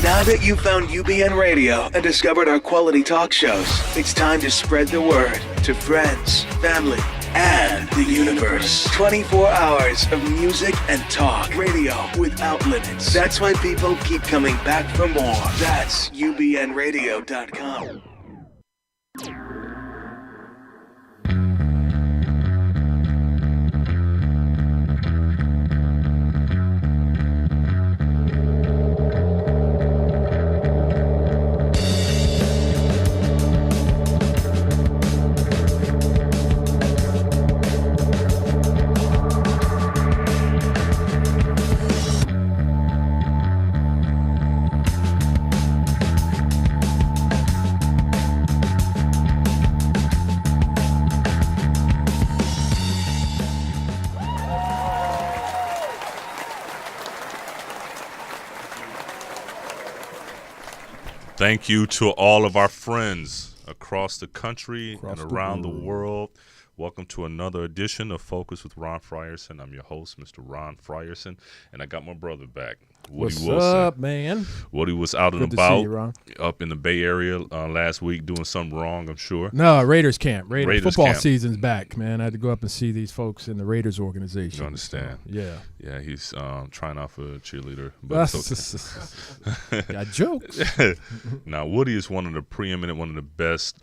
Now that you've found UBN Radio and discovered our quality talk shows, it's time to spread the word to friends, family, and the universe. 24 hours of music and talk. Radio without limits. That's why people keep coming back for more. That's ubnradio.com. Thank you to all of our friends across the country and around the world. Welcome to another edition of Focus with Ron Frierson. I'm your host, Mr. Ron Frierson, and I got my brother back, Woody Wilson. What's up, man? Woody was out and Good to about see you, Ron. up in the Bay Area last week doing something wrong, I'm sure. No, Raiders camp. Raiders football camp. season's back, man. I had to go up and see these folks in the Raiders organization. You understand? So, yeah. Yeah, he's trying out for a cheerleader. But it's okay. Got jokes. Now, Woody is one of the preeminent, one of the best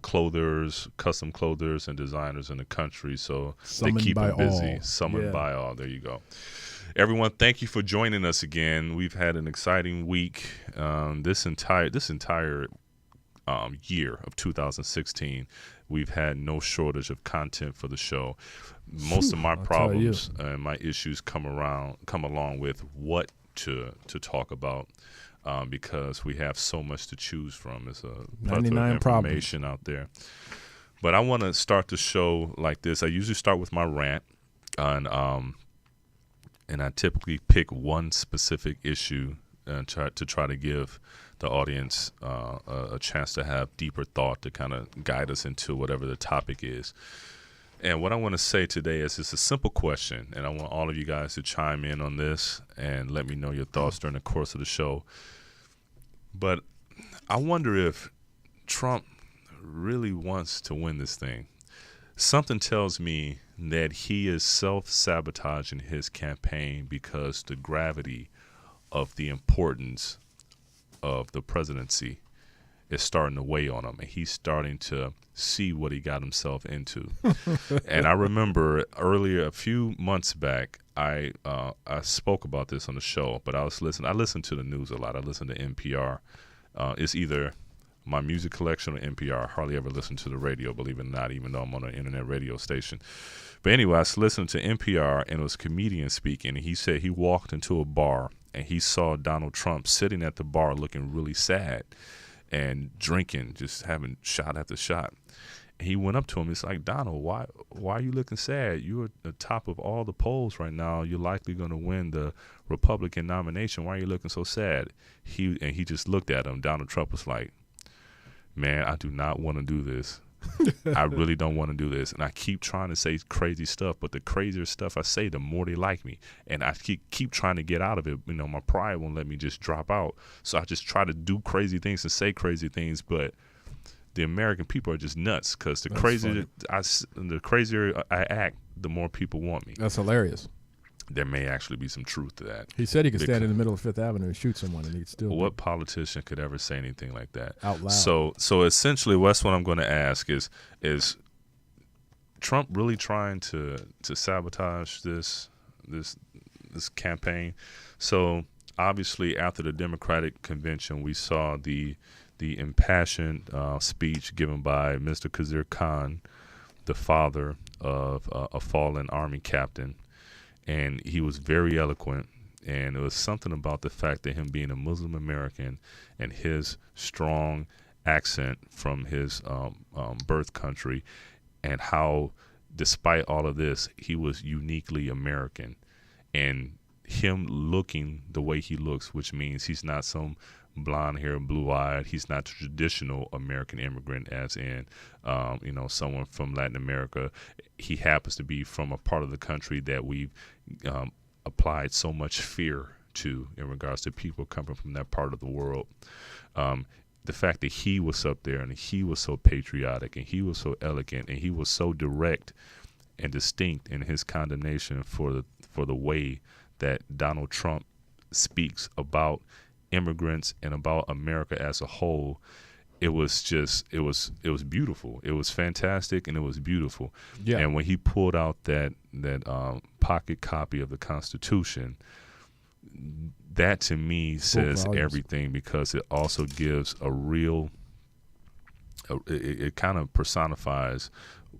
clothers, custom clothers, and designers in the country. So Summoned they keep by him busy. all. Summoned Yeah. by all. There you go. Everyone, thank you for joining us again. We've had an exciting week. This entire year of 2016, we've had no shortage of content for the show. Most of my problems and my issues come along with what to talk about. Because we have so much to choose from. There's a plethora of information out there. But I want to start the show like this. I usually start with my rant, and I typically pick one specific issue and try to give the audience a chance to have deeper thought to kind of guide us into whatever the topic is. And what I want to say today is it's a simple question, and I want all of you guys to chime in on this and let me know your thoughts during the course of the show. But I wonder if Trump really wants to win this thing. Something tells me that he is self-sabotaging his campaign because the gravity of the importance of the presidency is starting to weigh on him, and he's starting to see what he got himself into. And I remember earlier, a few months back, I spoke about this on the show, but I listened to the news a lot. I listen to NPR. It's either my music collection or NPR. I hardly ever listen to the radio, believe it or not, even though I'm on an internet radio station. But anyway, I was listening to NPR, and it was a comedian speaking, and he said he walked into a bar, and he saw Donald Trump sitting at the bar looking really sad and drinking, just having shot after shot. And he went up to him. It's like, Donald, why are you looking sad? You're at the top of all the polls right now. You're likely going to win the Republican nomination. Why are you looking so sad? He just looked at him. Donald Trump was like, man, I do not want to do this. I really don't want to do this. And I keep trying to say crazy stuff, but the crazier stuff I say, the more they like me. And I keep trying to get out of it. You know, my pride won't let me just drop out. So I just try to do crazy things and say crazy things, but the American people are just nuts because the crazier I act, the more people want me. That's hilarious. There may actually be some truth to that. He said he could stand in the middle of Fifth Avenue and shoot someone, and he'd still. What politician could ever say anything like that out loud? So essentially, that's what I'm going to ask is Trump really trying to sabotage this campaign? So obviously, after the Democratic convention, we saw the impassioned speech given by Mr. Khizr Khan, the father of a fallen Army captain. And he was very eloquent, and it was something about the fact that him being a Muslim American and his strong accent from his birth country, and how, despite all of this, he was uniquely American. And him looking the way he looks, which means he's not some blonde hair, blue eyed. He's not a traditional American immigrant, as in, someone from Latin America. He happens to be from a part of the country that we've applied so much fear to in regards to people coming from that part of the world. The fact that he was up there and he was so patriotic and he was so elegant and he was so direct and distinct in his condemnation for the way that Donald Trump speaks about immigrants and about America as a whole, it was beautiful. It was fantastic and it was beautiful. Yeah. And when he pulled out that pocket copy of the Constitution, that to me says everything, because it also gives a real, it kind of personifies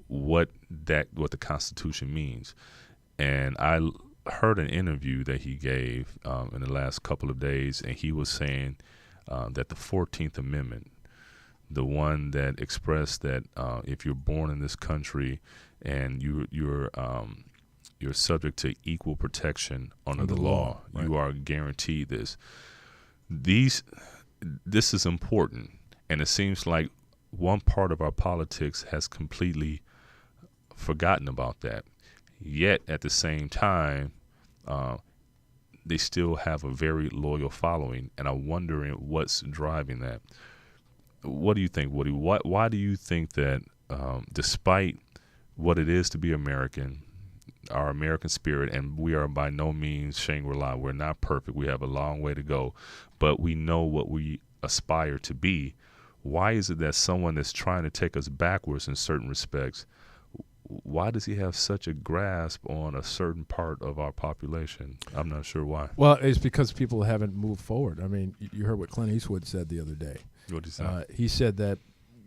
what the Constitution means. And I heard an interview that he gave in the last couple of days, and he was saying that the 14th Amendment, the one that expressed that if you're born in this country and you're subject to equal protection under the law, right, you are guaranteed this. This is important, and it seems like one part of our politics has completely forgotten about that. Yet at the same time, they still have a very loyal following, and I'm wondering what's driving that. What do you think, Woody? Why do you think that despite what it is to be American, our American spirit, and we are by no means Shangri-La, we're not perfect, we have a long way to go, but we know what we aspire to be, why is it that someone that's trying to take us backwards in certain respects, why does he have such a grasp on a certain part of our population? I'm not sure why. Well, it's because people haven't moved forward. I mean, you heard what Clint Eastwood said the other day. What did he say? He said that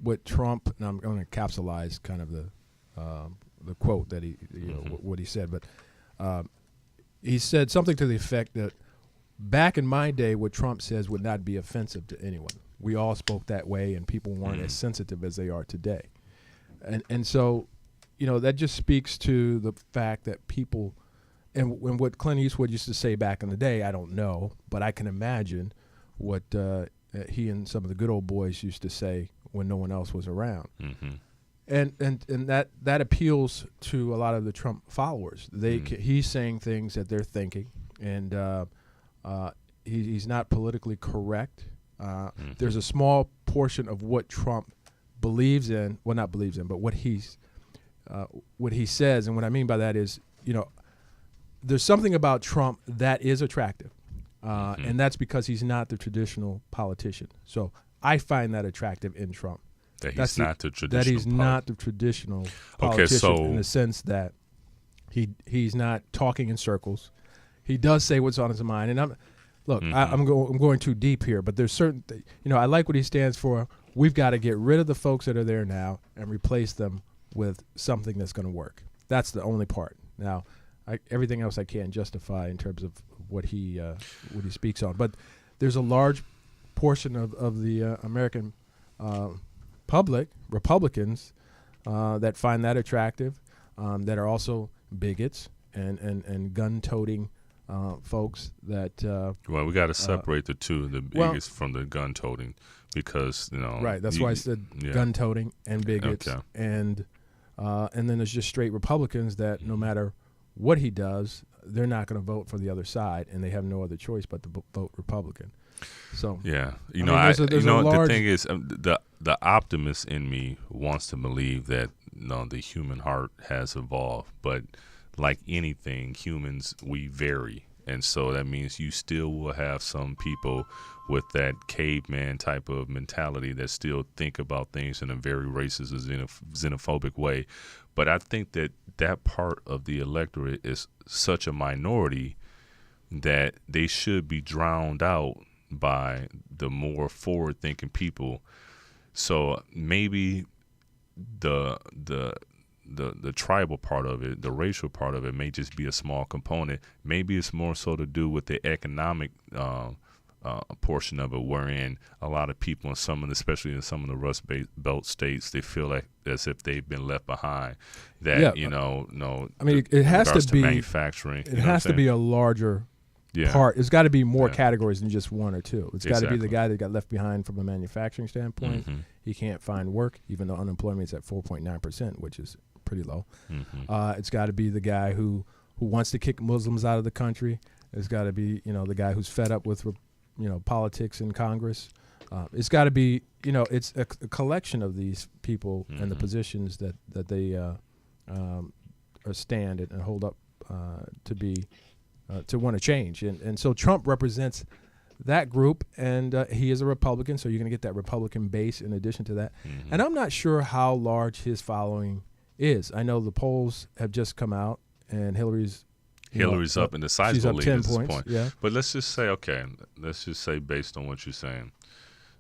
what Trump, and I'm going to capsulize kind of the quote that he, what he said, but he said something to the effect that back in my day, what Trump says would not be offensive to anyone. We all spoke that way, and people weren't as sensitive as they are today. And so, that just speaks to the fact that people, and what Clint Eastwood used to say back in the day, I don't know, but I can imagine what he and some of the good old boys used to say when no one else was around. Mm-hmm. And that appeals to a lot of the Trump followers. He's saying things that they're thinking, and he's not politically correct. There's a small portion of what Trump believes in, well, not believes in, but what he says, and what I mean by that is, there's something about Trump that is attractive, and that's because he's not the traditional politician. So I find that attractive in Trump. That he's not the traditional. That he's not the traditional politician in the sense that he's not talking in circles. He does say what's on his mind, and I'm going too deep here, but there's certain I like what he stands for. We've got to get rid of the folks that are there now and replace them with something that's going to work. That's the only part. Now, everything else I can't justify in terms of what he speaks on. But there's a large portion of the American public, Republicans, that find that attractive, that are also bigots and gun-toting folks that. Well, we got to separate the two, the bigots from the gun-toting, because Right. That's why I said gun-toting and bigots, okay. And then there's just straight Republicans that no matter what he does, they're not going to vote for the other side, and they have no other choice but to vote Republican. So yeah, the thing is, the optimist in me wants to believe that the human heart has evolved, but like anything, humans, we vary, and so that means you still will have some people with that caveman type of mentality that still think about things in a very racist or xenophobic way. But I think that part of the electorate is such a minority that they should be drowned out by the more forward-thinking people. So maybe the tribal part of it, the racial part of it, may just be a small component. Maybe it's more so to do with the economic portion of it, wherein a lot of people, especially in some of the Rust Belt states, they feel like as if they've been left behind. That I mean, it has to be manufacturing. It has to be a larger part. It's got to be more categories than just one or two. It's got to be the guy that got left behind from a manufacturing standpoint. Mm-hmm. He can't find work, even though unemployment is at 4.9%, which is pretty low. Mm-hmm. It's got to be the guy who wants to kick Muslims out of the country. It's got to be, the guy who's fed up with, politics in Congress. It's got to be, it's a collection of these people and the positions that they stand and hold up to want to change. And so Trump represents that group, and he is a Republican, so you're going to get that Republican base in addition to that. And I'm not sure how large his following is. I know the polls have just come out, and Hillary's up in the sizable she's up lead 10 at this points, point. yeah. But let's just say, based on what you're saying,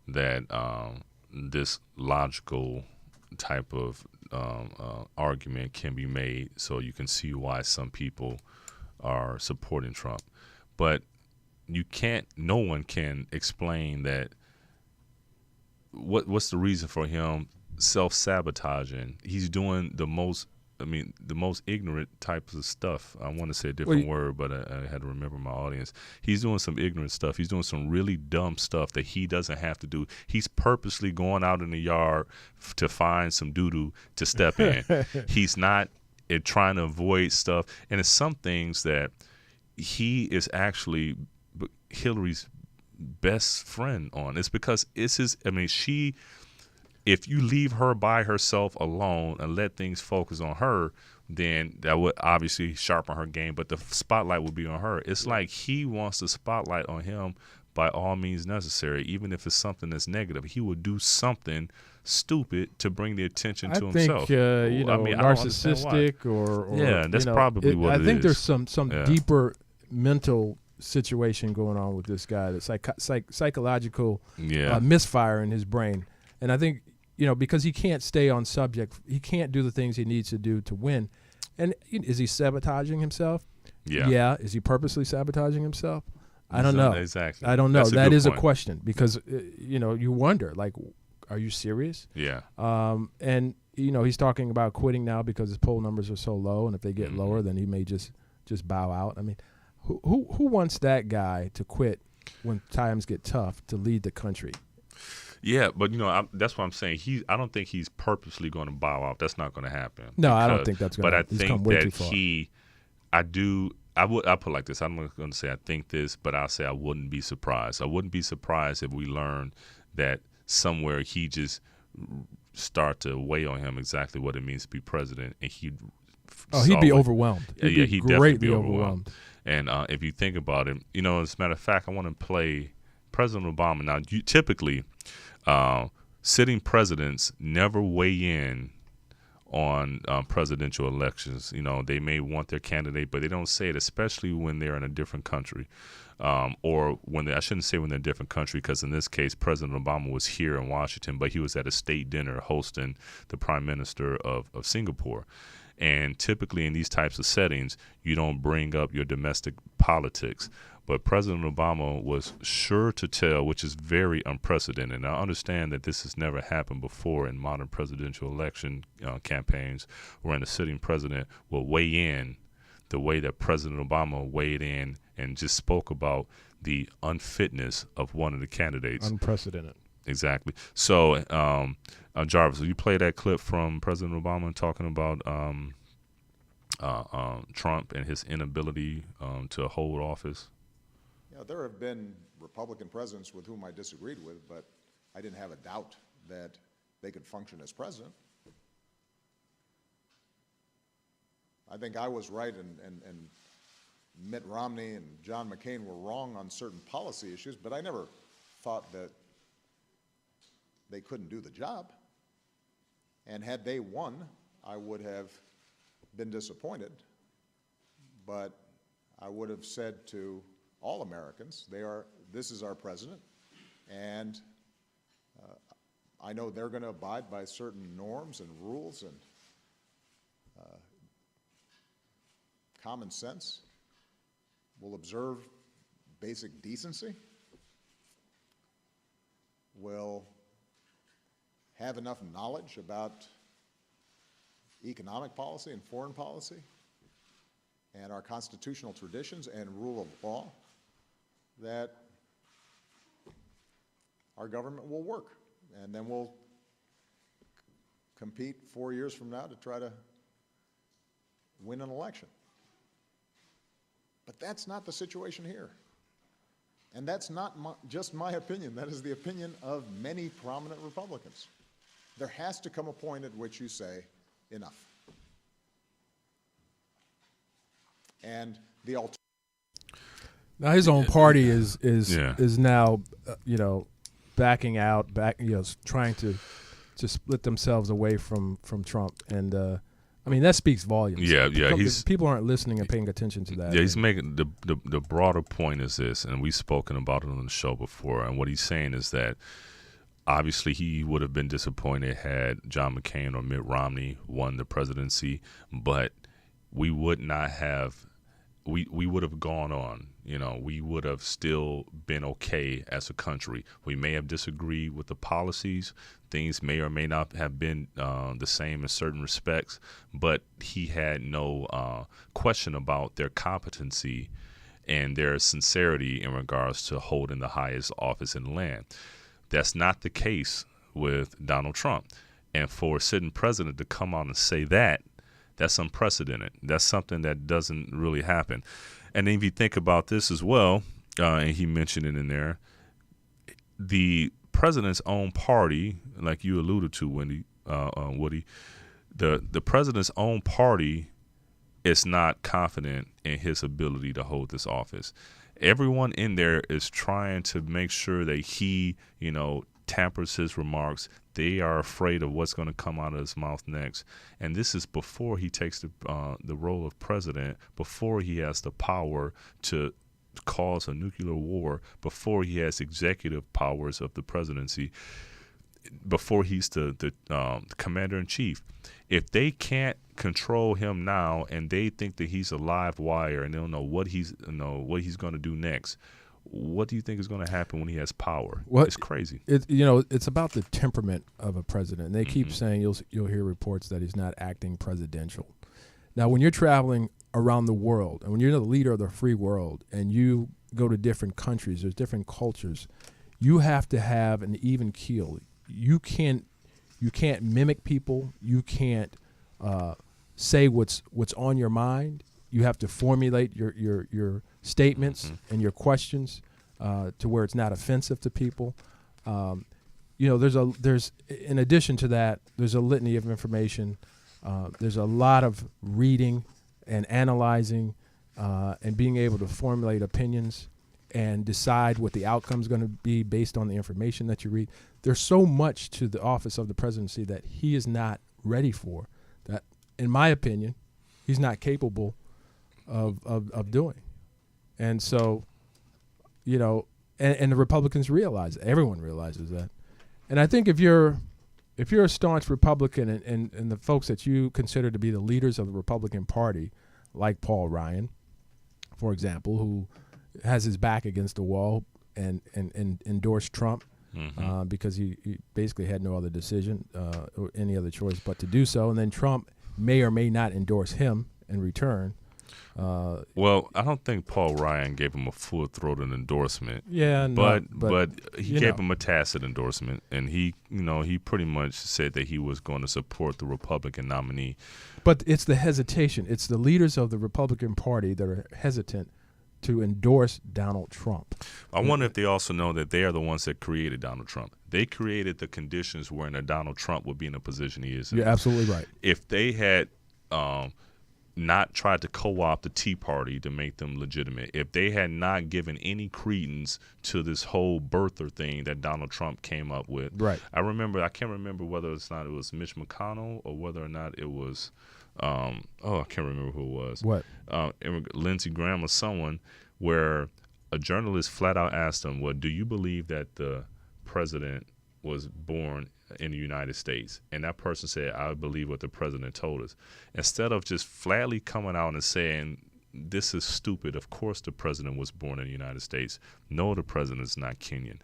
that this logical type of argument can be made, so you can see why some people are supporting Trump. But no one can explain that. What's the reason for him self-sabotaging? He's doing the most ignorant types of stuff. I want to say a different word, but I had to remember my audience. He's doing some ignorant stuff. He's doing some really dumb stuff that he doesn't have to do. He's purposely going out in the yard to find some doo-doo to step in. He's not trying to avoid stuff. And it's some things that he is actually Hillary's best friend on. It's because it's his, if you leave her by herself alone and let things focus on her, then that would obviously sharpen her game, but the spotlight would be on her. It's like he wants the spotlight on him by all means necessary, even if it's something that's negative. He would do something stupid to bring the attention to himself. I think, narcissistic or yeah, that's probably what it is. I think there's some deeper mental situation going on with this guy, that's psychological misfire in his brain. And I think, because he can't stay on subject, he can't do the things he needs to do to win. And is he sabotaging himself? Yeah. Is he purposely sabotaging himself? I don't know. Exactly. I don't know. That is a question because, you wonder, like, are you serious? Yeah. And, he's talking about quitting now because his poll numbers are so low, and if they get lower, then he may just bow out. Who wants that guy to quit when times get tough to lead the country? Yeah, but that's what I'm saying. I don't think he's purposely going to bow out. That's not going to happen. No, I don't think that's going to happen. But I think that I put it like this. I'm not going to say I think this, but I'll say I wouldn't be surprised. I wouldn't be surprised if we learned that somewhere he just start to weigh on him exactly what it means to be president, and he'd be overwhelmed. He'd greatly definitely be overwhelmed. And if you think about it, as a matter of fact, I want to play President Obama. Now, typically, sitting presidents never weigh in on presidential elections. They may want their candidate, but they don't say it, especially when they're in a different country. Or I shouldn't say when they're in a different country, because in this case, President Obama was here in Washington, but he was at a state dinner hosting the Prime Minister of Singapore. And typically in these types of settings, you don't bring up your domestic politics. But President Obama was sure to tell, which is very unprecedented. And I understand that this has never happened before in modern presidential election campaigns, wherein the sitting president will weigh in the way that President Obama weighed in and just spoke about the unfitness of one of the candidates. Unprecedented. Exactly. So, Jarvis, will you play that clip from President Obama talking about Trump and his inability to hold office? Yeah, there have been Republican presidents with whom I disagreed with, but I didn't have a doubt that they could function as president. I think I was right and Mitt Romney and John McCain were wrong on certain policy issues, but I never thought that they couldn't do the job. And had they won, I would have been disappointed. But I would have said to all Americans, this is our president, and I know they're going to abide by certain norms and rules and common sense. We'll observe basic decency. We'll have enough knowledge about economic policy and foreign policy and our constitutional traditions and rule of law that our government will work. And then we'll compete 4 years from now to try to win an election. But that's not the situation here. And that's not just my opinion. That is the opinion of many prominent Republicans. There has to come a point at which you say, enough. And the alternative. Now his own party is now, backing out, trying to split themselves away from Trump, and that speaks volumes. People aren't listening and paying attention to that. Yeah, he's making the broader point is this, and we've spoken about it on the show before. And what he's saying is that obviously he would have been disappointed had John McCain or Mitt Romney won the presidency, but we would not have. We would have gone on, we would have still been okay as a country. We may have disagreed with the policies. Things may or may not have been the same in certain respects, but he had no question about their competency and their sincerity in regards to holding the highest office in the land. That's not the case with Donald Trump. And for a sitting president to come out and say that, that's unprecedented. That's something that doesn't really happen. And then if you think about this as well, and he mentioned it in there, the president's own party, like you alluded to, Woody, the president's own party is not confident in his ability to hold this office. Everyone in there is trying to make sure that he, tampers his remarks. They are afraid of what's going to come out of his mouth next. And this is before he takes the role of president, before he has the power to cause a nuclear war, before he has executive powers of the presidency, before he's the commander-in-chief. If they can't control him now and they think that he's a live wire and they don't know what he's going to do next, what do you think is going to happen when he has power? It's crazy. It's about the temperament of a president. And they keep saying you'll hear reports that he's not acting presidential. Now, when you're traveling around the world and when you're the leader of the free world and you go to different countries, there's different cultures, you have to have an even keel. You can't mimic people. You can't say what's on your mind. You have to formulate your statements and your questions to where it's not offensive to people. There's in addition to that, there's a litany of information. There's a lot of reading and analyzing and being able to formulate opinions and decide what the outcome is going to be based on the information that you read. There's so much to the office of the presidency that he is not ready for, that, in my opinion, he's not capable of doing. And so, and the Republicans realize it. Everyone realizes that. And I think if you're a staunch Republican and the folks that you consider to be the leaders of the Republican Party, like Paul Ryan, for example, who has his back against the wall and endorsed Trump because he basically had no other decision or any other choice but to do so. And then Trump may or may not endorse him in return. Well, I don't think Paul Ryan gave him a full-throated endorsement. Yeah, but he gave him a tacit endorsement, and he pretty much said that he was going to support the Republican nominee. But it's the hesitation. It's the leaders of the Republican Party that are hesitant to endorse Donald Trump. I wonder if they also know that they are the ones that created Donald Trump. They created the conditions wherein Donald Trump would be in the position he is in. You're absolutely right. If they had not tried to co-opt the Tea Party to make them legitimate, if they had not given any credence to this whole birther thing that Donald Trump came up with. Right. I can't remember whether it was Mitch McConnell or whether or not it was, I can't remember who it was. What? Lindsey Graham or someone, where a journalist flat out asked him, well, do you believe that the president was born in the United States? And that person said, I believe what the president told us. Instead of just flatly coming out and saying, this is stupid, of course the president was born in the United States. No, the president is not Kenyan.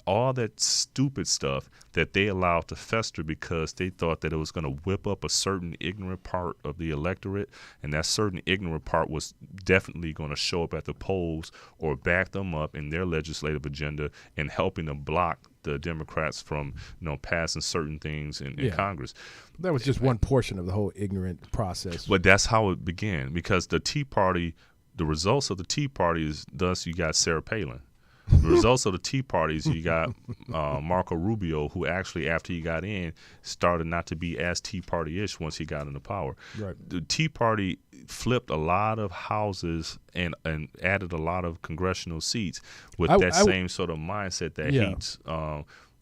All that stupid stuff that they allowed to fester because they thought that it was going to whip up a certain ignorant part of the electorate, and that certain ignorant part was definitely going to show up at the polls or back them up in their legislative agenda and helping to block the Democrats from passing certain things in Congress. That was just one portion of the whole ignorant process. But that's how it began, because the Tea Party The results of the Tea Party is thus you got Sarah Palin. The results of the Tea Parties, you got Marco Rubio, who actually, after he got in, started not to be as Tea Party-ish once he got into power. Right. The Tea Party flipped a lot of houses and added a lot of congressional seats with that same sort of mindset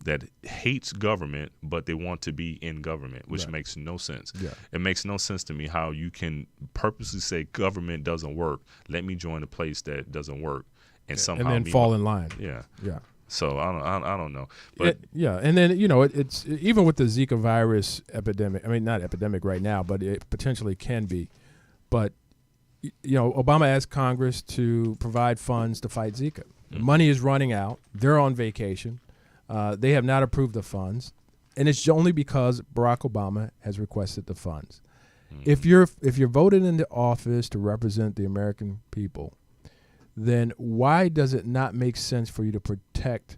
that hates government, but they want to be in government, which makes no sense. Yeah. It makes no sense to me how you can purposely say government doesn't work. Let me join a place that doesn't work. And somehow then fall in line. Yeah. Yeah. So I don't know. But and then it's even with the Zika virus epidemic. I mean, not epidemic right now, but it potentially can be. But Obama asked Congress to provide funds to fight Zika. Mm-hmm. Money is running out. They're on vacation. They have not approved the funds, and it's only because Barack Obama has requested the funds. Mm-hmm. If you're voted into office to represent the American people, then why does it not make sense for you to protect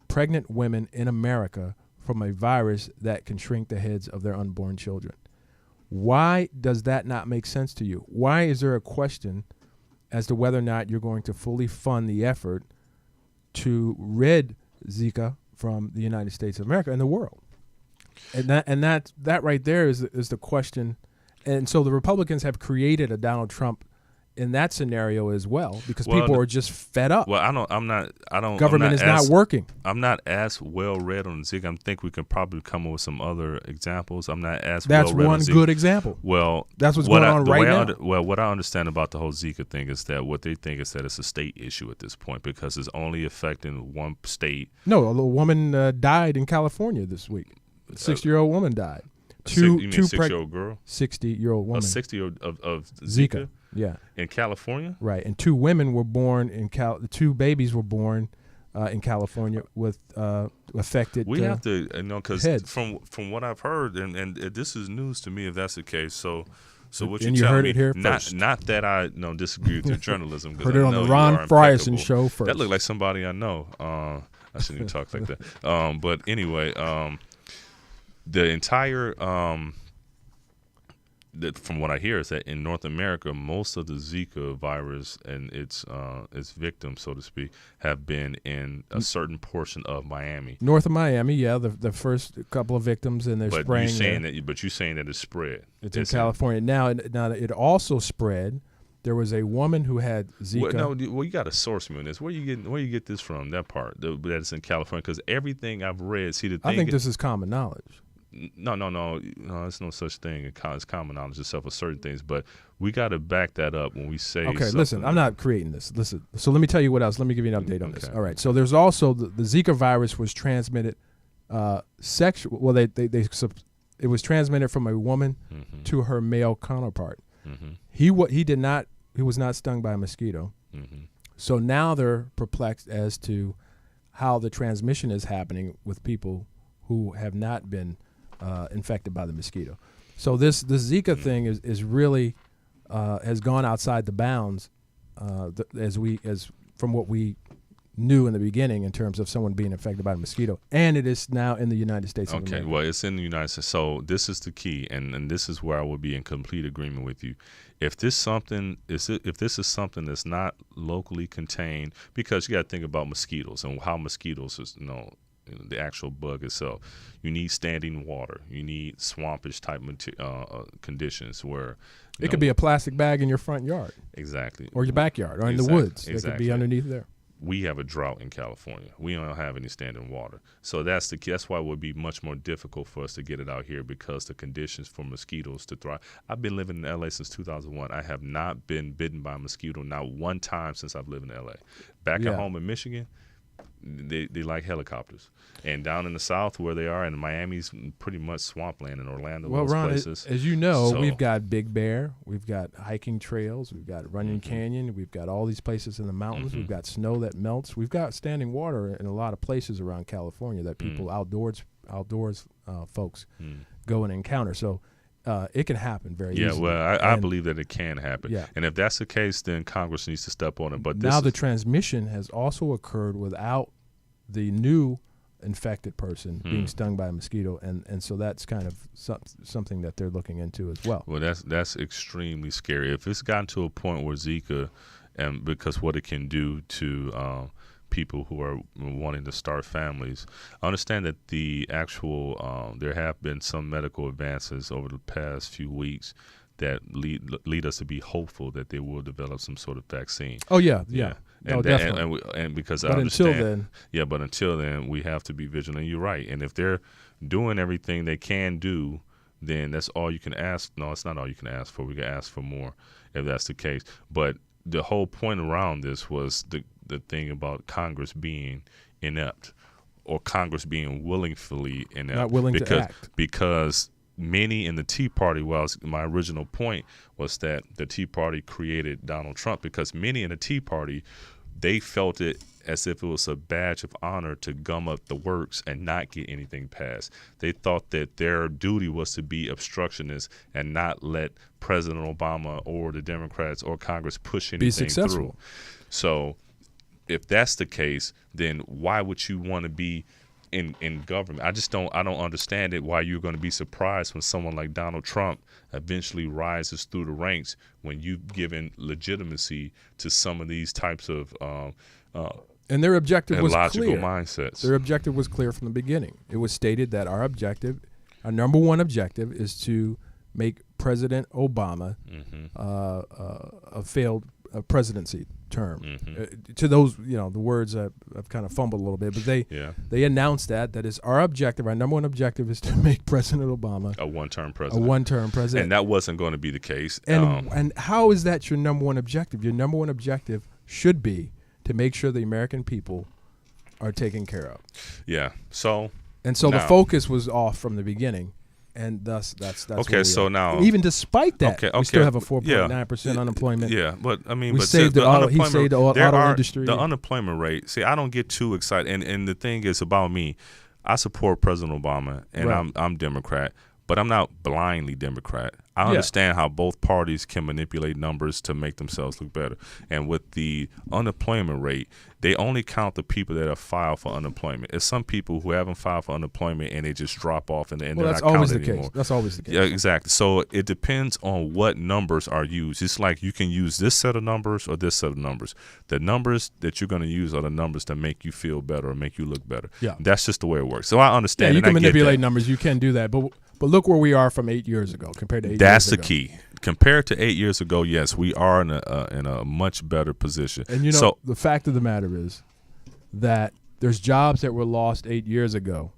pregnant women in America from a virus that can shrink the heads of their unborn children? Why does that not make sense to you? Why is there a question as to whether or not you're going to fully fund the effort to rid Zika from the United States of America and the world? And that right there is the question. And so the Republicans have created a Donald Trump in that scenario as well, because people are just fed up. Well, Government is not working. I'm not as well read on Zika. I think we can probably come up with some other examples. I'm not as That's well read on Zika. That's one good example. Well, that's what's going on right now. What I understand about the whole Zika thing is that what they think is that it's a state issue at this point because it's only affecting one state. No, a little woman died in California this week. A 60-year-old woman died. You mean 60-year-old girl? 60-year-old woman. A 60-year-old of Zika? Yeah. In California? Right. And two women were born in two babies were born in California with affected We have to, because heads. from what I've heard, and this is news to me if that's the case, so what and you're telling heard me, it here first. Not that I disagree with your journalism. Heard it on the Ron Frierson show first. That looked like somebody I know. I shouldn't even talk like that. But anyway, the entire from what I hear is that in North America, most of the Zika virus and its victims, so to speak, have been in a certain portion of Miami. North of Miami, yeah, the first couple of victims, and they're spraying. But you're saying that it's spread. It's in California now. It also spread. There was a woman who had Zika. Well, you got to source me on this. Where you get this from? That part that's in California, because everything I've read. I think this is common knowledge. No. There's no such thing as common knowledge itself for certain things, but we got to back that up when we say. Okay, listen, I'm not creating this. Listen, so let me tell you what else. Let me give you an update on this. All right, so there's also the Zika virus was transmitted sexual. Well, it was transmitted from a woman to her male counterpart. Mm-hmm. He was not stung by a mosquito. Mm-hmm. So now they're perplexed as to how the transmission is happening with people who have not been infected by the mosquito. So the Zika thing is really has gone outside the bounds as from what we knew in the beginning in terms of someone being infected by a mosquito, and it is now in the United States of America. Okay, well, it's in the United States. So this is the key, and this is where I would be in complete agreement with you. If this is something that's not locally contained, because you got to think about mosquitoes and how mosquitoes is, the actual bug itself. You need standing water. You need swampish type conditions where it could be a plastic bag in your front yard. Exactly. Or your backyard, or in the woods. Exactly. It could be underneath there. We have a drought in California. We don't have any standing water. So that's why it would be much more difficult for us to get it out here, because the conditions for mosquitoes to thrive. I've been living in LA since 2001. I have not been bitten by a mosquito not one time since I've lived in LA. Back at home in Michigan, they like helicopters. And down in the South where they are, and Miami's pretty much swampland, in Orlando, well, those Ron, places. As you know, we've got Big Bear, we've got hiking trails, we've got Runyon Canyon, we've got all these places in the mountains, we've got snow that melts, we've got standing water in a lot of places around California that people outdoors folks go and encounter. So it can happen very easily. Yeah, well, I believe that it can happen. Yeah. And if that's the case, then Congress needs to step on it. But now the transmission has also occurred without the new infected person being stung by a mosquito, and so that's kind of something that they're looking into as well. Well, that's extremely scary. If it's gotten to a point where Zika, and because what it can do to people who are wanting to start families, I understand that the actual there have been some medical advances over the past few weeks that lead us to be hopeful that they will develop some sort of vaccine. Oh yeah. And, definitely. And because but I understand, until then, but until then, we have to be vigilant. You're right. And if they're doing everything they can do, then that's all you can ask. No, it's not all you can ask for. We can ask for more if that's the case. But the whole point around this was the thing about Congress being inept, or Congress being willingly inept, not willing to act, because many in the Tea Party, my original point was that the Tea Party created Donald Trump, because many in the Tea Party, they felt it as if it was a badge of honor to gum up the works and not get anything passed. They thought that their duty was to be obstructionists and not let President Obama or the Democrats or Congress push anything through. So if that's the case, then why would you want to be in government? I don't understand it, why you're going to be surprised when someone like Donald Trump eventually rises through the ranks, when you've given legitimacy to some of these types of and their objective was illogical clear. Mindsets. Their objective was clear from the beginning. It was stated that our number one objective, is to make President Obama a failed presidency term. To those, the words I've kind of fumbled a little bit, but they announced that is our objective. Our number one objective is to make President Obama a one-term president. And that wasn't going to be the case. And how is that your number one objective? Your number one objective should be to make sure the American people are taken care of. Yeah. So the focus was off from the beginning. And thus, that's okay. So are. now, even despite that, we still have a 4.9% unemployment. Yeah, but I mean, he saved the auto industry. The unemployment rate. See, I don't get too excited. And the thing is about me, I support President Obama, and I'm Democrat, but I'm not blindly Democrat. I understand how both parties can manipulate numbers to make themselves look better. And with the unemployment rate, they only count the people that have filed for unemployment. It's some people who haven't filed for unemployment and they just drop off and they're not counted anymore. That's always the case. Yeah, exactly. So it depends on what numbers are used. It's like you can use this set of numbers or this set of numbers. The numbers that you're going to use are the numbers that make you feel better or make you look better. Yeah. That's just the way it works. So I understand. Yeah, you can manipulate numbers. You can do that. But look where we are from 8 years ago compared to 8 years ago. That's the key. Compared to 8 years ago, yes, we are in a much better position. And the fact of the matter is that there's jobs that were lost 8 years ago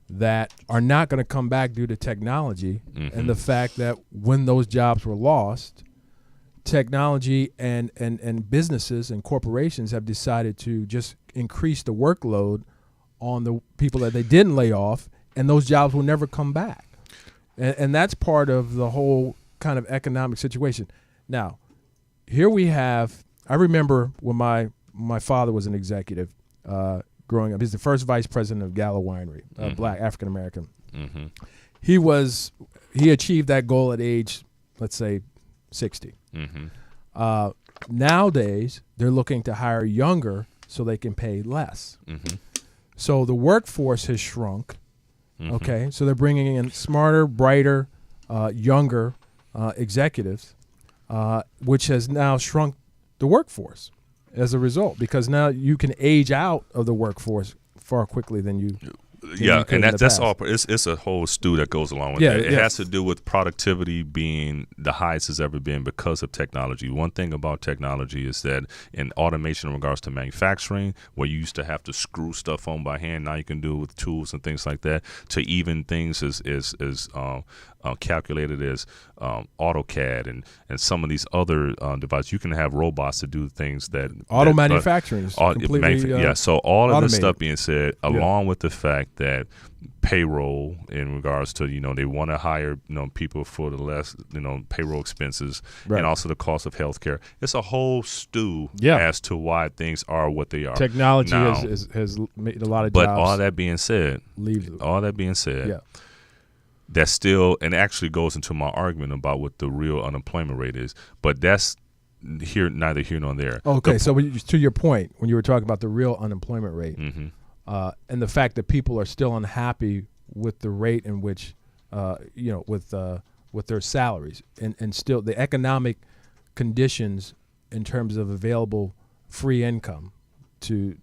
that are not going to come back due to technology, and the fact that when those jobs were lost, technology and businesses and corporations have decided to just increase the workload on the people that they didn't lay off, and those jobs will never come back. And that's part of the whole kind of economic situation. Now, here we have, I remember when my father was an executive growing up. He's the first vice president of Gallo Winery, black African-American. He achieved that goal at age, let's say, 60. Nowadays, they're looking to hire younger so they can pay less. So the workforce has shrunk. Okay, so they're bringing in smarter, brighter, younger executives, which has now shrunk the workforce as a result, because now you can age out of the workforce far quickly than you. Yeah, and that's all. It's a whole stew that goes along with that. It has to do with productivity being the highest it's ever been because of technology. One thing about technology is that in automation in regards to manufacturing, where you used to have to screw stuff on by hand, now you can do it with tools and things like that, to even things as calculated as AutoCAD and some of these other devices. You can have robots to do things that auto manufacturing is completely so all of this stuff being said, along with the fact that payroll in regards to they want to hire people for the less payroll expenses, and also the cost of healthcare. It's a whole stew as to why things are what they are. Technology has made a lot of jobs. But all that being said, that's still, and actually goes into my argument about what the real unemployment rate is. But that's neither here nor there. Okay, so to your point, when you were talking about the real unemployment rate, and the fact that people are still unhappy with the rate in which, with their salaries, and still the economic conditions in terms of available free income to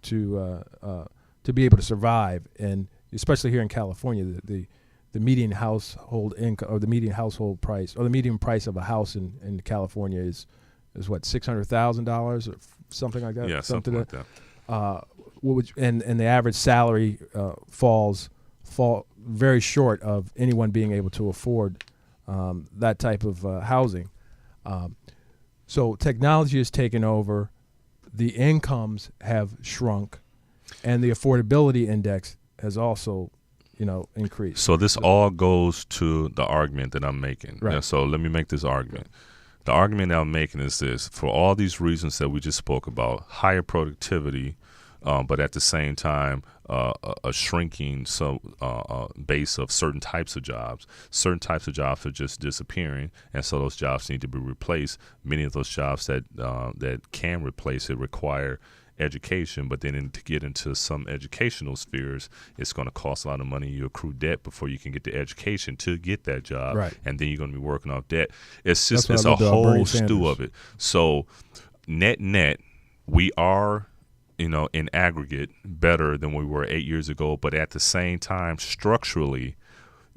be able to survive, and especially here in California, the median household income, or the median household price, or the median price of a house in California is what, $600,000 or something like that. Yeah, something like that. And the average salary fall very short of anyone being able to afford that type of housing. So technology has taken over. The incomes have shrunk, and the affordability index has also, increased. So this all goes to the argument that I'm making. Right. Yeah, so let me make this argument. The argument that I'm making is this: for all these reasons that we just spoke about, higher productivity, but at the same time, a shrinking base of certain types of jobs. Certain types of jobs are just disappearing, and so those jobs need to be replaced. Many of those jobs that can replace it require education, but then to get into some educational spheres, it's going to cost a lot of money. You accrue debt before you can get the education to get that job, right. And then you're going to be working off debt. It's just That's a whole stew stew of it. So net, we are, in aggregate, better than we were 8 years ago, but at the same time, structurally,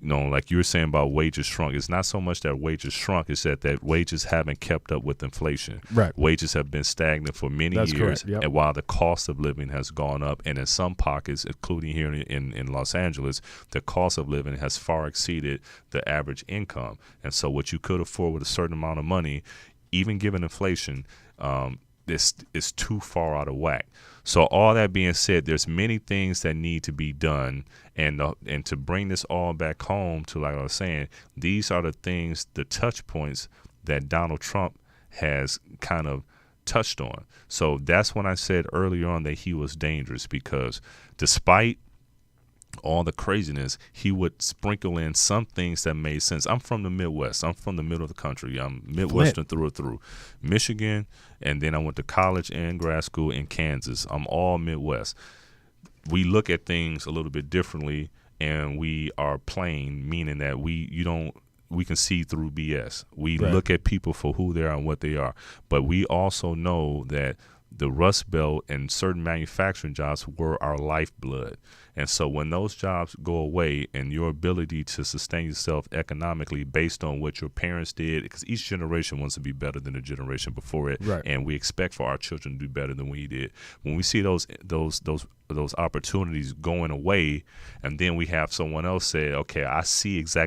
like you were saying about wages shrunk, it's not so much that wages shrunk, it's that wages haven't kept up with inflation. Right. Wages have been stagnant for many That's years, correct. Yep. and while the cost of living has gone up, and in some pockets, including here in Los Angeles, the cost of living has far exceeded the average income. And so what you could afford with a certain amount of money, even given inflation, this is too far out of whack. So all that being said, there's many things that need to be done, and to bring this all back home to, like I was saying, these are the things, the touch points that Donald Trump has kind of touched on. So that's when I said earlier on that he was dangerous, because despite all the craziness, he would sprinkle in some things that made sense. I'm from the Midwest. I'm from the middle of the country. I'm Midwestern through and through. Michigan, and then I went to college and grad school in Kansas. I'm all Midwest. We look at things a little bit differently, and we are plain, meaning that we can see through BS. We Right. look at people for who they are and what they are. But we also know that the Rust Belt and certain manufacturing jobs were our lifeblood. And so when those jobs go away, and your ability to sustain yourself economically based on what your parents did, because each generation wants to be better than the generation before it, Right. and we expect for our children to do better than we did. When we see those opportunities going away, and then we have someone else say, okay, I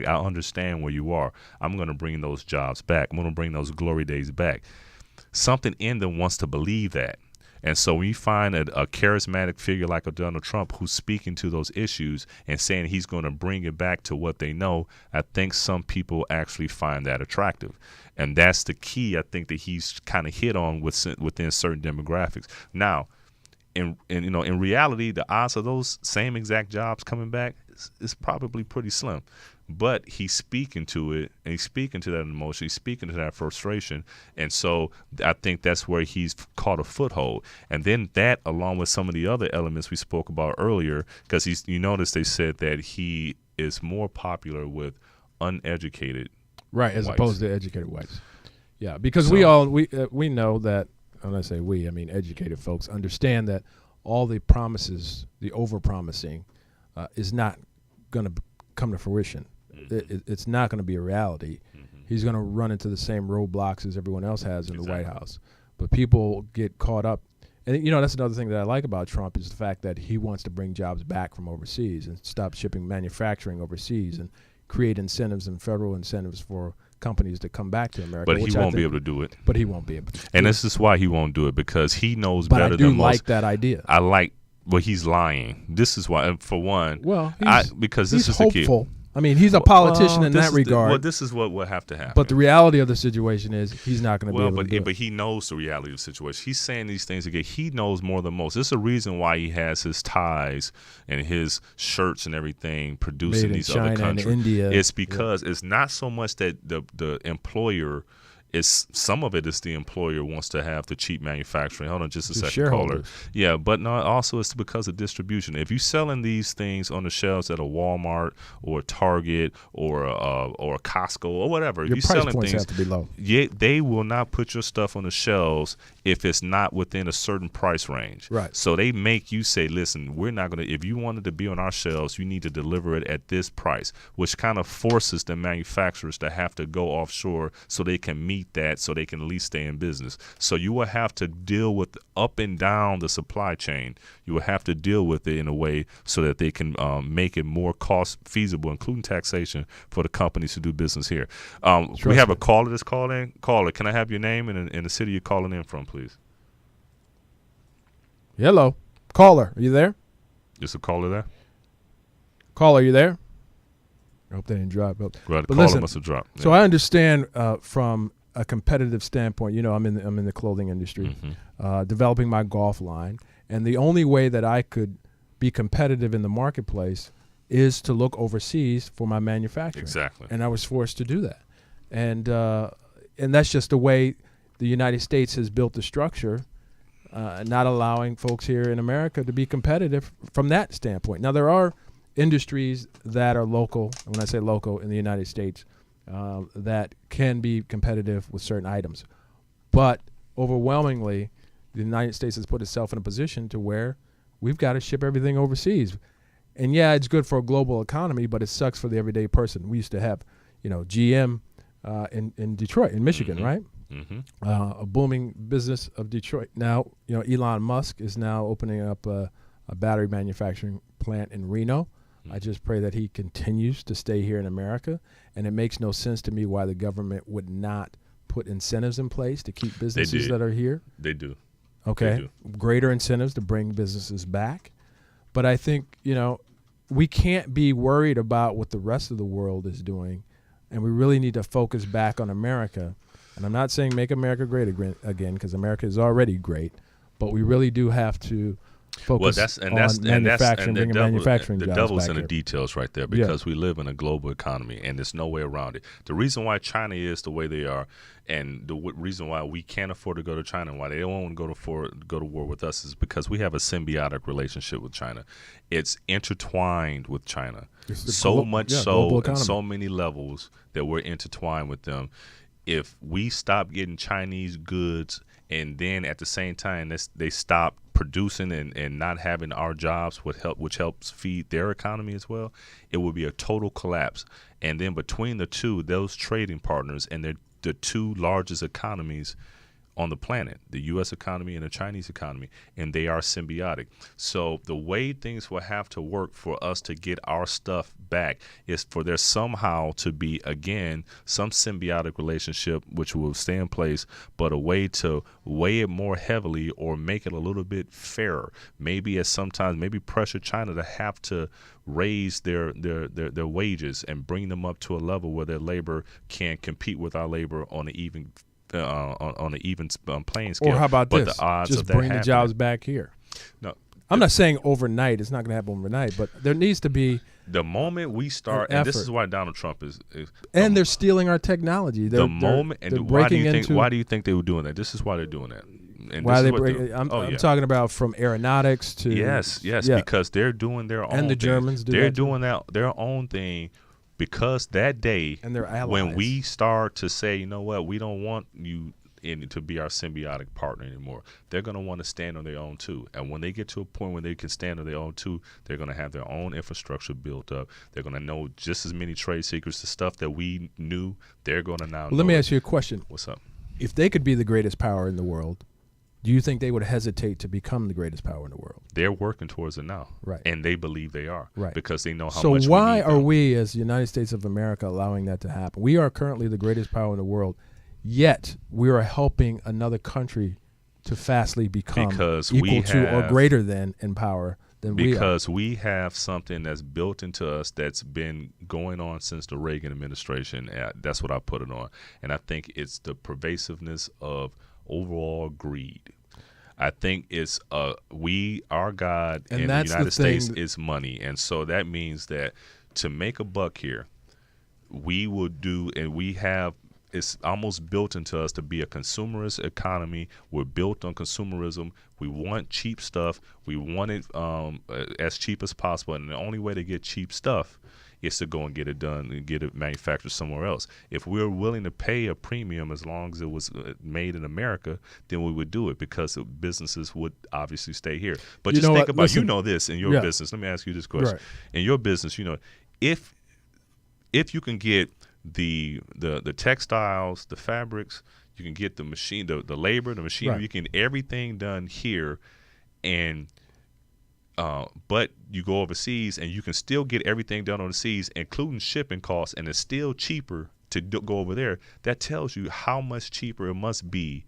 understand where you are. I'm going to bring those jobs back. I'm going to bring those glory days back. Something in them wants to believe that. And so when you find a charismatic figure like a Donald Trump who's speaking to those issues and saying he's going to bring it back to what they know, I think some people actually find that attractive. And that's the key, I think, that he's kind of hit on within certain demographics. Now, in reality, the odds of those same exact jobs coming back is probably pretty slim. But he's speaking to it, and he's speaking to that emotion, he's speaking to that frustration, and so I think that's where he's caught a foothold. And then that, along with some of the other elements we spoke about earlier, because you notice they said that he is more popular with uneducated Right, as whites. opposed to educated whites. Yeah, because we know that, when I say we, I mean educated folks, understand that all the promises, the over-promising, is not going to come to fruition. It's not going to be a reality. Mm-hmm. He's going to run into the same roadblocks as everyone else has in the White House. But people get caught up. And, that's another thing that I like about Trump is the fact that he wants to bring jobs back from overseas and stop shipping manufacturing overseas and create incentives and federal incentives for companies to come back to America. But he won't be able to do it. But he won't be able to. And this is why he won't do it, because he knows but better I do than most. like that idea. Well, he's lying. This is why, for one. Well, because he's this is the key. hopeful. I mean, he's a politician in that regard. This is what will have to happen. But the reality of the situation is he's not going to be able to do it. But he knows the reality of the situation. He's saying these things again. He knows more than most. This is a reason why he has his ties and his shirts and everything produced in these China other countries. and India. It's because it's not so much that the employer It's some of it is the employer wants to have the cheap manufacturing. Hold on just a second, shareholders. caller. Yeah, but no, also it's because of distribution. If you're selling these things on the shelves at a Walmart or a Target or a Costco or whatever, Your if you're price selling points things, have to be low. yeah, they will not put your stuff on the shelves if it's not within a certain price range. Right. So they make you say, listen, we're not going to, if you wanted to be on our shelves, you need to deliver it at this price, which kind of forces the manufacturers to have to go offshore so they can meet that, so they can at least stay in business. So you will have to deal with up and down the supply chain. You will have to deal with it in a way so that they can make it more cost feasible, including taxation, for the companies to do business here. We have a caller that's calling. Caller, can I have your name and the city you're calling in from, please? Hello. Caller, are you there? Is the caller there? Caller, are you there? I hope they didn't drop. Right, the But caller listen, must have dropped. So Yeah. I understand from a competitive standpoint. You know, I'm in the clothing industry, developing my golf line, and the only way that I could be competitive in the marketplace is to look overseas for my manufacturing. Exactly. And I was forced to do that, and that's just the way the United States has built the structure, not allowing folks here in America to be competitive from that standpoint. Now there are industries that are local, and when I say local in the United States, that can be competitive with certain items. But overwhelmingly, the United States has put itself in a position to where we've got to ship everything overseas. And yeah, it's good for a global economy, but it sucks for the everyday person. We used to have, GM in Detroit, in Michigan, right? A booming business of Detroit. Now, Elon Musk is now opening up a battery manufacturing plant in Reno. I just pray that he continues to stay here in America. And it makes no sense to me why the government would not put incentives in place to keep businesses that are here. They do. Okay. They do. Greater incentives to bring businesses back. But I think, we can't be worried about what the rest of the world is doing. And we really need to focus back on America. And I'm not saying make America great again, because America is already great. But we really do have to focus on manufacturing, bringing manufacturing jobs back. The devil's in the here. details right there, because we live in a global economy and there's no way around it. The reason why China is the way they are, and the reason why we can't afford to go to China and why they don't want to go to war with us, is because we have a symbiotic relationship with China. It's intertwined with China so much so on so many levels that we're intertwined with them. If we stop getting Chinese goods, and then at the same time they stop producing and not having our jobs, which helps feed their economy as well, it will be a total collapse. And then between the two, those trading partners, and they're the two largest economies on the planet, the U.S. economy and the Chinese economy, and they are symbiotic. So the way things will have to work for us to get our stuff back is for there somehow to be, again, some symbiotic relationship which will stay in place, but a way to weigh it more heavily or make it a little bit fairer. Maybe maybe pressure China to have to raise their wages and bring them up to a level where their labor can compete with our labor on an even playing scale. Or how about but this? The odds just of that bring the jobs back here. No, I'm not saying overnight. It's not going to happen overnight, but there needs to be the moment we start, and this is why Donald Trump is and they're stealing our technology. They're why do you think they were doing that? This is why they're doing that. And why they break? I'm talking about from aeronautics to yes, because they're doing their own. And the Germans do that. They're doing their own thing. Because that day, and their allies, when we start to say, you know what, we don't want you to be our symbiotic partner anymore, they're going to want to stand on their own too. And when they get to a point where they can stand on their own too, they're going to have their own infrastructure built up. They're going to know just as many trade secrets, the stuff that we knew, they're going to now know. Let me ask you a question. What's up? If they could be the greatest power in the world, do you think they would hesitate to become the greatest power in the world? They're working towards it now. Right. And they believe they are. Right. Because they know how so much why we need are them. we, as the United States of America, allowing that to happen? We are currently the greatest power in the world, yet we are helping another country to fastly become equal to or greater than in power than we are. Because we have something that's built into us that's been going on since the Reagan administration. That's what I put it on. And I think it's the pervasiveness of overall greed. I think it's our God in the United States is money. And so that means that to make a buck here, we will do, and we have it's almost built into us to be a consumerist economy. We're built on consumerism. We want cheap stuff. We want it as cheap as possible. And the only way to get cheap stuff is to go and get it done and get it manufactured somewhere else. If we're willing to pay a premium as long as it was made in America, then we would do it because the businesses would obviously stay here. But just think about, you know this in your business. Let me ask you this question. Right. In your business, you know, if you can get the textiles, the fabrics, you can get the machine, the labor, the machinery, right. you can get everything done here, and but you go overseas and you can still get everything done overseas, including shipping costs, and it's still cheaper to go over there. That tells you how much cheaper it must be,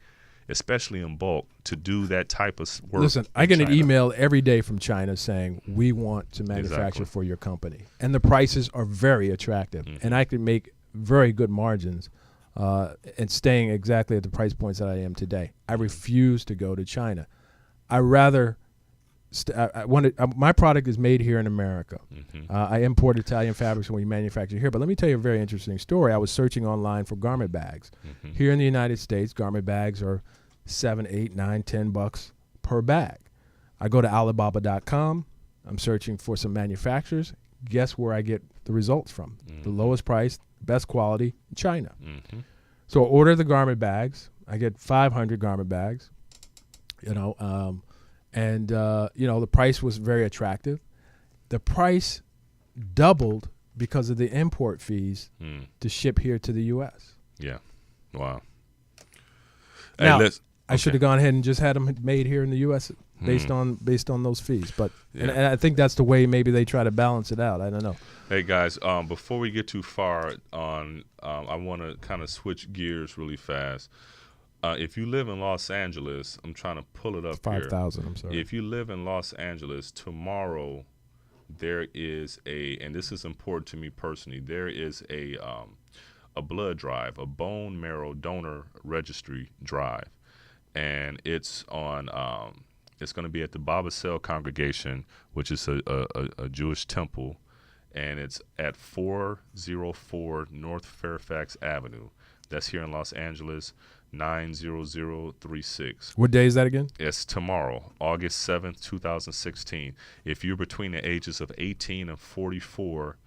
especially in bulk, to do that type of work. Listen, I get an email every day from China saying, we want to manufacture for your company. And the prices are very attractive. Mm-hmm. And I can make very good margins and staying exactly at the price points that I am today. I refuse to go to China. I rather my product is made here in America. Mm-hmm. I import Italian fabrics when we manufacture here. But let me tell you a very interesting story. I was searching online for garment bags. Mm-hmm. Here in the United States, garment bags are $7, $8, $9, $10 per bag. I go to Alibaba.com. I'm searching for some manufacturers. Guess where I get the results from? Mm-hmm. The lowest price, best quality, China. Mm-hmm. So I order the garment bags. I get 500 garment bags. You know, the price was very attractive. The price doubled because of the import fees to ship here to the U.S. Yeah. Wow. Now, hey, I should have gone ahead and just had them made here in the U.S. based on those fees. But and I think that's the way maybe they try to balance it out. I don't know. Hey, guys, before we get too far on, I want to kind of switch gears really fast. If you live in Los Angeles, I'm trying to pull it up here. 5,000, I'm sorry. If you live in Los Angeles, tomorrow there is and this is important to me personally, there is a blood drive, a bone marrow donor registry drive. And it's on, it's going to be at the Baba Cell Congregation, which is a Jewish temple, and it's at 404 North Fairfax Avenue. That's here in Los Angeles. 90036. What day is that again? It's tomorrow, August 7th, 2016. If you're between the ages of 18 and 44,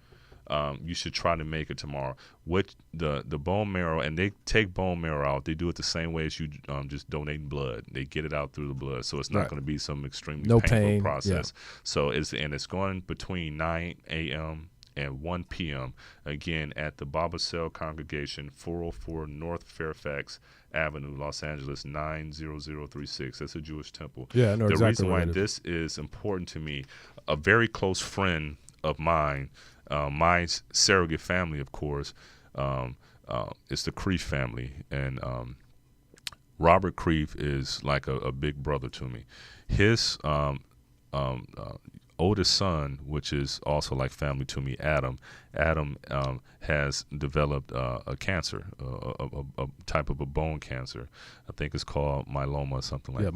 you should try to make it tomorrow. With the bone marrow, and they take bone marrow out, they do it the same way as you just donating blood. They get it out through the blood, so it's not going to be some extremely painful process. Yeah. So it's going between 9 a.m. and 1 p.m. again at the Baba Cell Congregation, 404 North Fairfax Avenue, Los Angeles, 90036. That's a Jewish temple. Yeah, I know exactly. The reason why this is important to me, a very close friend of mine, my surrogate family, of course, it's the Kreef family, and Robert Kreef is like a big brother to me. His oldest son, which is also like family to me, Adam has developed a cancer, a type of a bone cancer. I think it's called myeloma or something like that.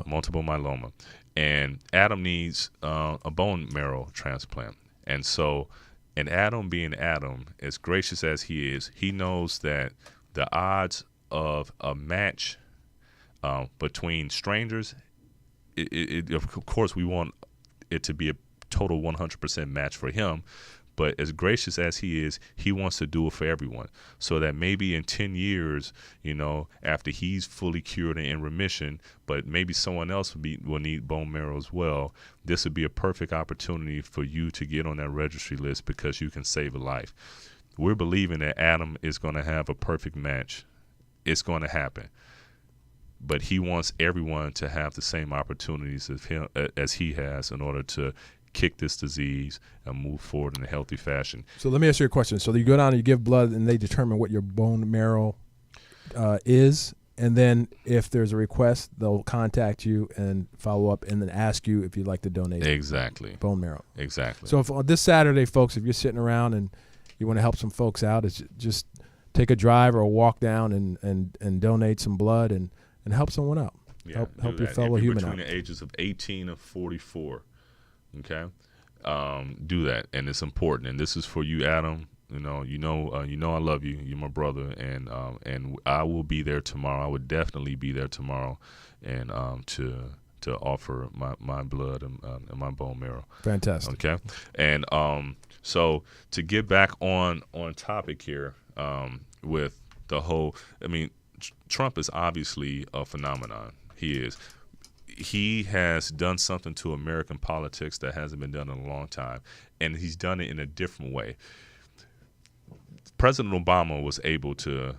Multiple myeloma. And Adam needs a bone marrow transplant. And so, and Adam being Adam, as gracious as he is, he knows that the odds of a match between strangers, of course we want it to be a total 100% match for him, but as gracious as he is, he wants to do it for everyone, so that maybe in 10 years, after he's fully cured and in remission, but maybe someone else will need bone marrow as well, this would be a perfect opportunity for you to get on that registry list, because you can save a life. We're believing that Adam is going to have a perfect match. It's going to happen. But he wants everyone to have the same opportunities as he has in order to kick this disease and move forward in a healthy fashion. So let me ask you a question. So you go down and you give blood, and they determine what your bone marrow is, and then if there's a request, they'll contact you and follow up and then ask you if you'd like to donate bone marrow. Exactly. So if, this Saturday, folks, if you're sitting around and you want to help some folks out, it's just take a drive or a walk down and donate some blood and help someone out. Yeah, help your fellow human out. Between the ages of 18 and 44, okay? Do that, and it's important. And this is for you, Adam. I love you. You're my brother, and I will be there tomorrow. I would definitely be there tomorrow, and to offer my blood and my bone marrow. Fantastic. Okay, and so to get back on topic here, with the whole, I mean, Trump is obviously a phenomenon. He is. He has done something to American politics that hasn't been done in a long time, and he's done it in a different way. President Obama was able to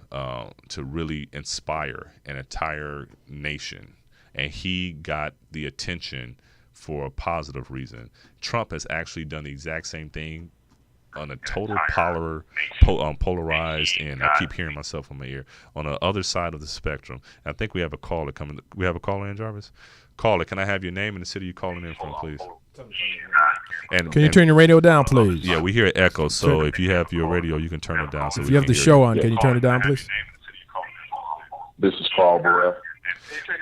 really inspire an entire nation, and he got the attention for a positive reason. Trump has actually done the exact same thing on a total polarized, and I keep hearing myself in my ear, on the other side of the spectrum. I think we have a caller coming. We have a caller in, Jarvis? Caller, can I have your name and the city you're calling in from, please? Can you turn your radio down, please? Yeah, we hear an echo, so if you have your radio, you can turn it down. So if you have the show on, can you turn it down, please? This is Carl Burrell.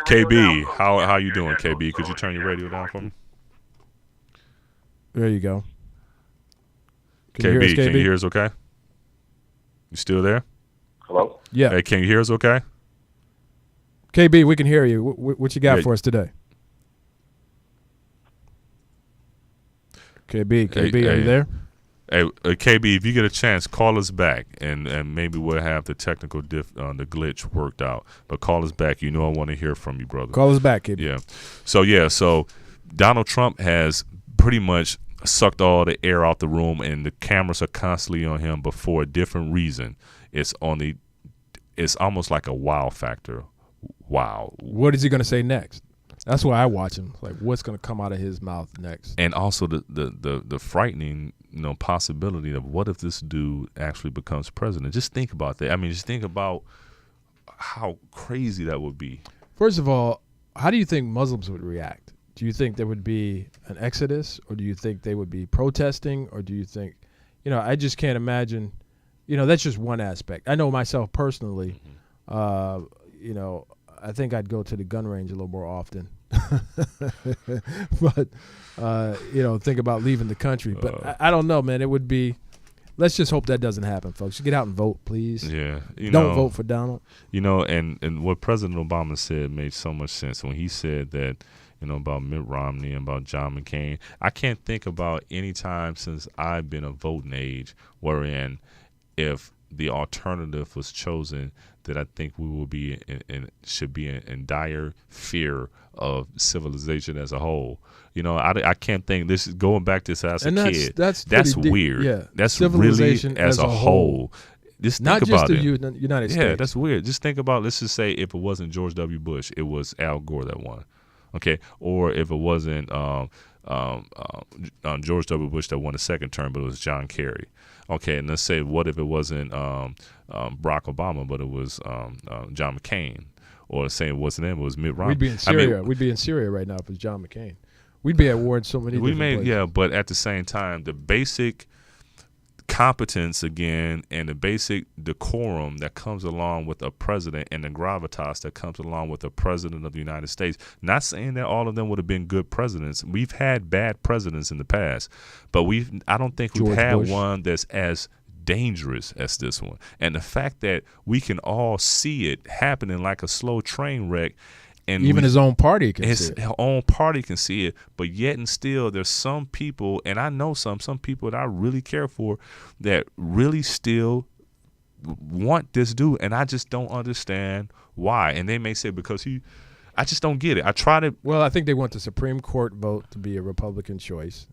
KB, how you doing, KB? Could you turn your radio down for me? There you go. Can you hear us okay? You still there? Hello? Yeah. Hey, can you hear us okay? KB, we can hear you. What you got for us today? KB, are you there? Hey, KB, if you get a chance, call us back, and maybe we'll have the technical the glitch worked out. But call us back. You know I want to hear from you, brother. Call us back, KB. Yeah. So Donald Trump has pretty much sucked all the air out the room, and the cameras are constantly on him, but for a different reason. It's almost like a wow factor. Wow. What is he going to say next? That's why I watch him. Like, what's going to come out of his mouth next? And also the frightening, possibility of what if this dude actually becomes president. Just think about that. I mean, just think about how crazy that would be. First of all, how do you think Muslims would react? Do you think there would be an exodus, or do you think they would be protesting, or do you think, I just can't imagine, that's just one aspect. I know myself personally, I think I'd go to the gun range a little more often. But, think about leaving the country. But I don't know, man. It would be, let's just hope that doesn't happen, folks. Get out and vote, please. Yeah. Don't vote for Donald. And what President Obama said made so much sense when he said that, about Mitt Romney and about John McCain. I can't think about any time since I've been of voting age wherein if the alternative was chosen, that I think we will be should be in dire fear of civilization as a whole. I can't think this is going back to this as a kid. That's weird. Yeah, that's civilization really as a whole. Just not think just about the it. United States. Yeah, that's weird. Just think about. Let's just say if it wasn't George W. Bush, it was Al Gore that won. Okay, or if it wasn't George W. Bush that won the second term, but it was John Kerry. Okay, and let's say what if it wasn't Barack Obama, but it was John McCain, or say it wasn't him, it was Mitt Romney. We'd be in Syria. We'd be in Syria right now if it was John McCain. We'd be at war in so many different places. Yeah, but at the same time, the basic competence again and the basic decorum that comes along with a president and the gravitas that comes along with a president of the United States. Not saying that all of them would have been good presidents. We've had bad presidents in the past, but I don't think we've had one that's as dangerous as this one. And the fact that we can all see it happening like a slow train wreck. And even his own party can see it. His own party can see it, but yet and still there's some people, and I know some people that I really care for that really still want this dude, and I just don't understand why. And they may say because I just don't get it. I try to. Well, I think they want the Supreme Court vote to be a Republican choice.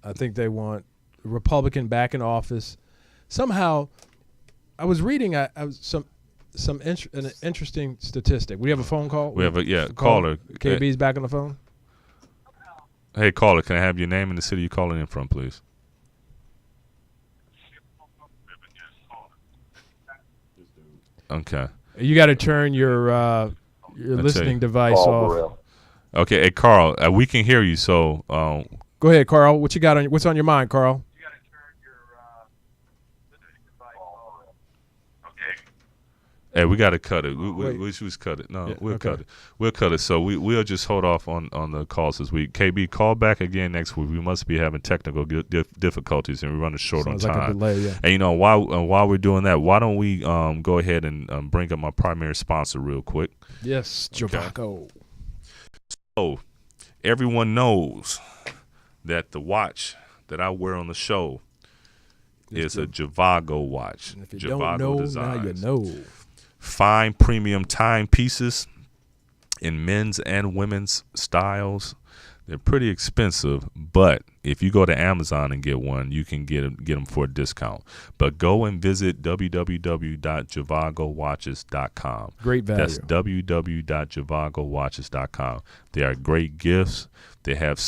I think they want a Republican back in office. Somehow, I was reading an interesting statistic. We have a phone call? We have a caller. KB's back on the phone? Hey, caller, can I have your name and the city you're calling in from, please? Okay. You got to turn your listening device off. Okay, hey, Carl, we can hear you, so go ahead, Carl. What you got what's on your mind, Carl? You got to turn your listening device off. Okay. Hey, we got to cut it. We should cut it. No, we'll cut it. We'll cut it. So we'll just hold off on the calls this week. KB, call back again next week. We must be having technical difficulties, and we're running short on time. Like a delay, yeah. And, you know, while we're doing that, why don't we go ahead and bring up my primary sponsor real quick? Yes, Javago. So everyone knows that the watch that I wear on the show is a Javago watch. And if you Javago don't know, Designs. now you know. Fine premium timepieces in men's and women's styles. They're pretty expensive, but if you go to Amazon and get one, you can get them for a discount. But go and visit www.javagowatches.com. Great value. That's www.javagowatches.com. They are great gifts. They have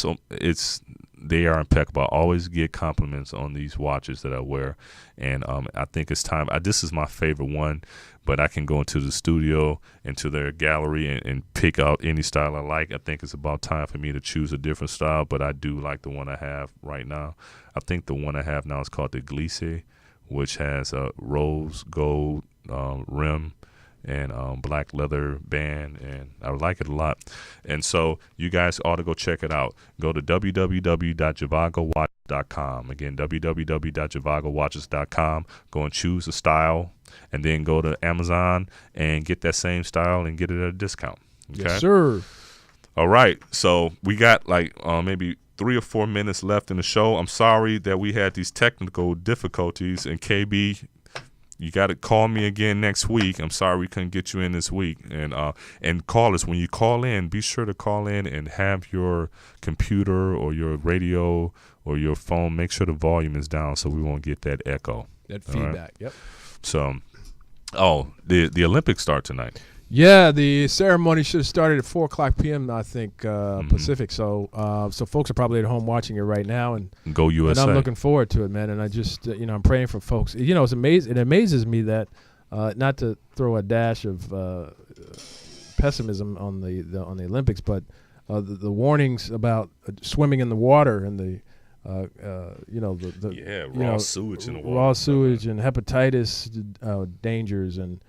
they are impeccable. I always get compliments on these watches that I wear, and I think it's time. This is my favorite one, but I can go into the studio, into their gallery, and pick out any style I like. I think it's about time for me to choose a different style, but I do like the one I have right now. I think the one I have now is called the Glisse, which has a rose gold rim and black leather band, and I like it a lot. And so you guys ought to go check it out. Go to www.javagowatches.com. Again, www.javagowatches.com. Go and choose a style, and then go to Amazon and get that same style and get it at a discount. Okay? Yes, sir. All right. So we got like maybe 3 or 4 minutes left in the show. I'm sorry that we had these technical difficulties, and KB, you got to call me again next week. I'm sorry we couldn't get you in this week. And call us. When you call in, be sure to call in and have your computer or your radio or your phone, make sure the volume is down so we won't get that echo. That feedback, right? Yep. So, the Olympics start tonight. Yeah, the ceremony should have started at 4:00 p.m. I think Pacific. So folks are probably at home watching it right now, and go USA. And I'm looking forward to it, man. And I just I'm praying for folks. It's amazing. It amazes me that not to throw a dash of pessimism on the Olympics, but the warnings about swimming in the water and the raw sewage in the water, raw sewage and hepatitis dangers and.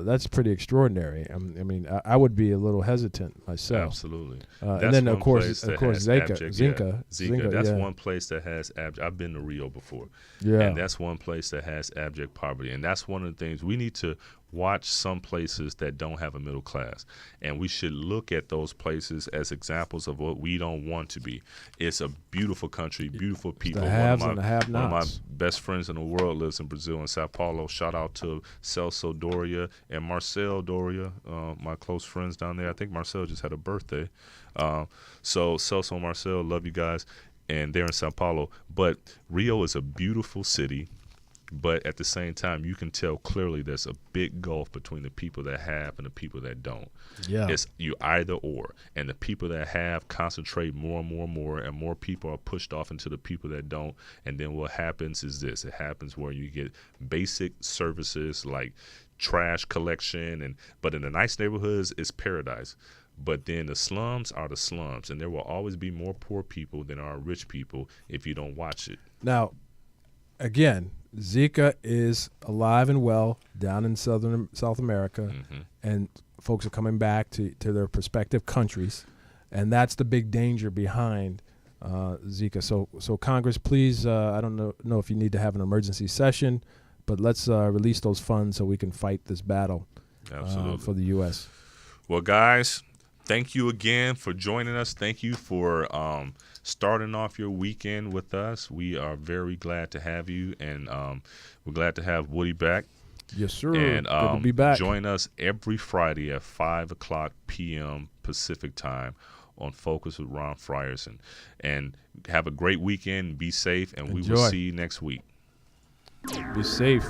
That's pretty extraordinary. I mean, I would be a little hesitant myself. Absolutely. And then, of course, Zika. That's yeah. one place that has I've been to Rio before. Yeah. And that's one place that has abject poverty. And that's one of the things we need to watch, some places that don't have a middle class. And we should look at those places as examples of what we don't want to be. It's a beautiful country, beautiful people. The haves and the have-nots. One of my best friends in the world lives in Brazil, in Sao Paulo. Shout out to Celso Doria and Marcel Doria, my close friends down there. I think Marcel just had a birthday. So Celso and Marcel, love you guys. And they're in Sao Paulo. But Rio is a beautiful city. But at the same time, you can tell clearly there's a big gulf between the people that have and the people that don't. Yeah. It's you either or. And the people that have concentrate more and more and more, and more people are pushed off into the people that don't. And then what happens is this. It happens where you get basic services like trash collection, but in the nice neighborhoods, it's paradise. But then the slums are the slums, and there will always be more poor people than there are rich people if you don't watch it. Now, again, Zika is alive and well down in South America, and folks are coming back to their respective countries, and that's the big danger behind Zika. So Congress, please, I don't know if you need to have an emergency session, but let's release those funds so we can fight this battle for the U.S. Well, guys, thank you again for joining us. Thank you for starting off your weekend with us. We are very glad to have you, and we're glad to have Woody back. Yes, sir. And good to be back. Join us every Friday at 5:00 p.m. Pacific time on Focus with Ron Frierson. And have a great weekend. Be safe, and we will see you next week. Be safe.